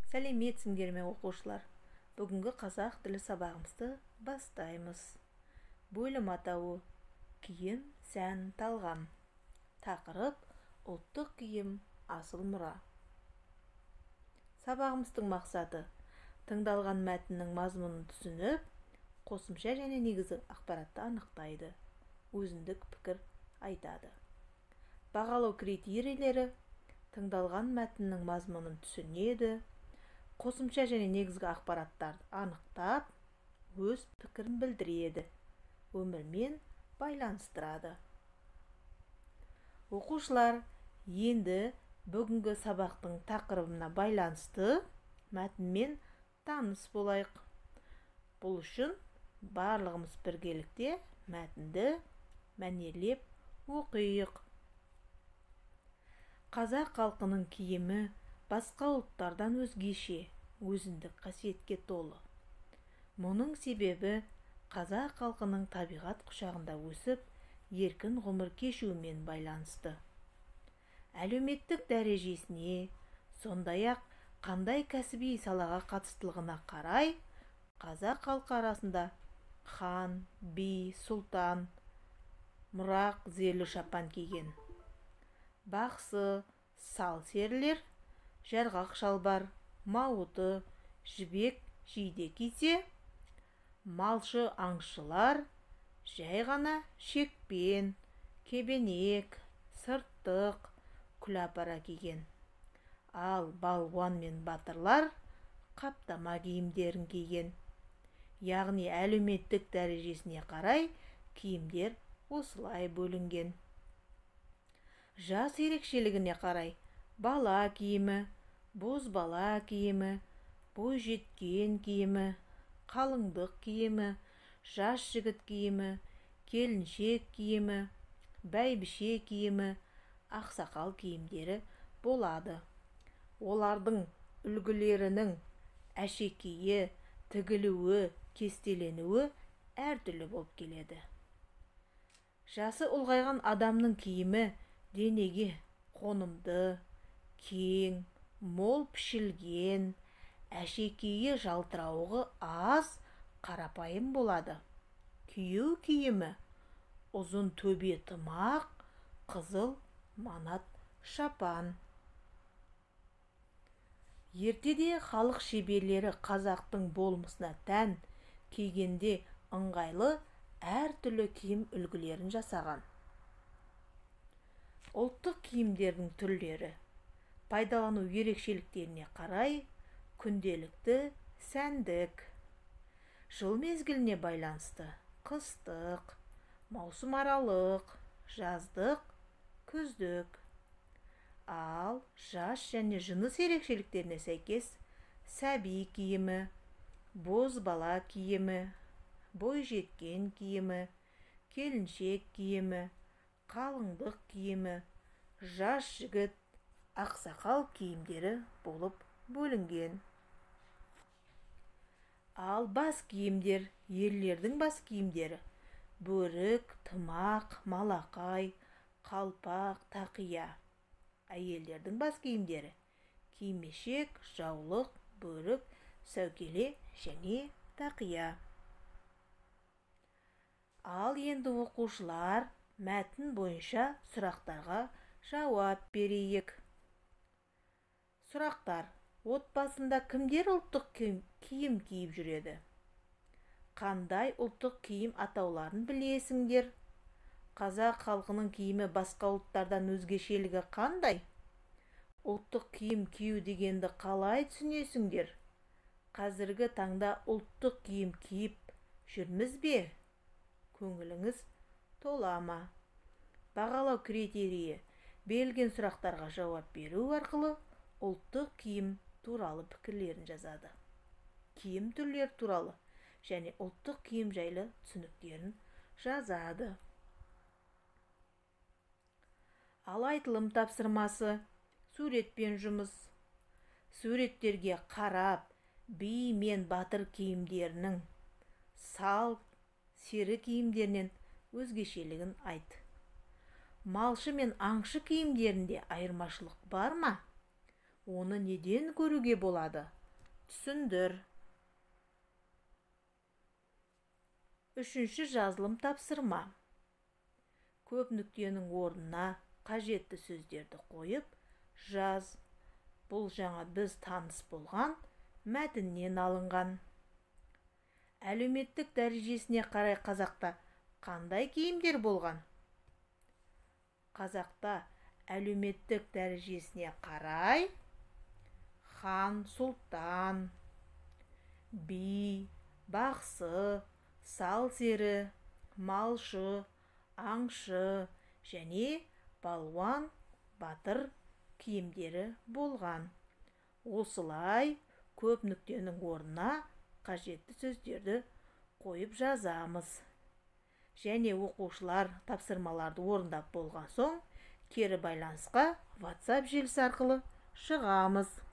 Сәлеметсіңдер ме оқушылар? Бүгінгі қазақ тілі сабағымызды бастаймыз. Бөлім атауы киім, сән, талғам. Тақырып ұлттық киім, асыл мұра. Сабағымыздың мақсаты тыңдалған мәтіннің мазмұнын түсініп, қосымша және негізгі ақпаратты анықтайды, өзіндік пікір айтады. Бағалау критерийлері тыңдалған мәтіннің мазмұнын түсінеді, қосымша және негізгі ақпараттарды анықтап, өз пікірін білдіреді, өмірмен байланыстырады. Оқушылар, енді бүгінгі сабақтың тақырыбына байланысты мәтінмен таныс болайық. Бұл үшін барлығымыз біргелікте мәтінді мәнерлеп оқиық. Қазақ халқының киімі басқа ұлттардан өзгеше, өзіндік қасиетке толы. Мұның себебі қазақ халқының табиғат құшағында өсіп, еркін ғұмыр кешуімен байланысты. Әлеуметтік дәрежесіне, сондай-ақ қандай кәсіби салаға қатыстылығына қарай, қазақ халқы арасында хан, би, сұлтан, мұрақ, зерлі шапан киген. Бақсы, сал серілер, жарғақ шалбар, мауыты, жібек жейде кисе, малшы аңшылар жай ғана шекпен, кебенек, сырттық, күләпара киген. Ал балуан мен батырлар қаптама киімдерін киген. Яғни әлеуметтік дәрежесіне қарай киімдер осылай бөлінген. Жас ерекшелігіне қарай бала киімі, бозбала киімі, бойжеткен киімі, қалыңдық киімі, жас жігіт киімі, келіншек киімі, бәйбіше киімі, ақсақал киімдері болады. Олардың үлгілерінің әшекейі, тігілуі, кестеленуі әртүрлі болып келеді. Жасы ұлғайған адамның киімі денеге қонымды, кең, мол пішілген, әшекейі жалтырауығы аз, қарапайым болады. Күйеу киімі ұзын төбе тымақ, қызыл манат шапан. Ертеде халық шеберлері қазақтың болмысына тән кигенде ыңғайлы әртүрлі киім үлгілерін жасаған. Ұлттық киімдердің түрлері пайдалану ерекшеліктеріне қарай күнделікті, сәндік, жыл мезгіліне байланысты, қыстық, маусымаралық, жаздық, күздік. Ал жас және жыныс ерекшеліктеріне сәйкес сәби киімі, бозбала киімі, бойжеткен киімі, келіншек киімі, қалыңдық киімі, жас жігіт, ақсақал киімдері болып бөлінген. Ал бас киімдер, ерлердің бас киімдері бөрік, тымақ, малақай, қалпақ, тақия. Әйелдердің бас киімдері кимешек, жаулық, бөрік, сәукеле және тақия. Ал енді оқушылар мәтін бойынша сұрақтарға жауап берейік. Сұрақтар: отбасында кімдер ұлттық киім киіп жүреді? Қандай ұлттық киім атауларын білесіңдер? Қазақ халқының киімі басқа ұлттардан өзгешелігі қандай? Ұлттық киім кию дегенді қалай түсінесіңдер? Қазіргі таңда ұлттық киім киіп жүрміз бе? Көңіліңіз тола ма? Бағалау критерийі берілген сұрақтарға жауап беру арқылы ұлттық киім туралы пікірлерін жазады. Киім түрлері туралы және ұлттық киім жайлы түсініктерін жазады. Ал айтылым тапсырмасы: суретпен жұмыс. Суреттерге қарап, би мен батыр киімдерінің сал, сері киімдерінен өзгешелігін айт. Малшы мен аңшы киімдерінде айырмашылық бар ма? Оны неден көруге болады? түсіндір. Үшінші жазылым тапсырма. Көп нүктенің орнына қажетті сөздерді қойып жаз. Бұл жаңа біз таныс болған мәтіннен алынған. Әлеуметтік дәрежесіне қарай қазақта қандай киімдер болған? Қазақта әлеуметтік дәрежесіне қарай хан, сұлтан, би, бақсы, сал сері, малшы, аңшы және балуан, батыр киімдері болған. Осылай көп нүктенің орнына қажетті сөздерді қойып жазамыз. Және оқушылар тапсырмаларды орындап болған соң кері байланысқа WhatsApp желісі арқылы шығамыз.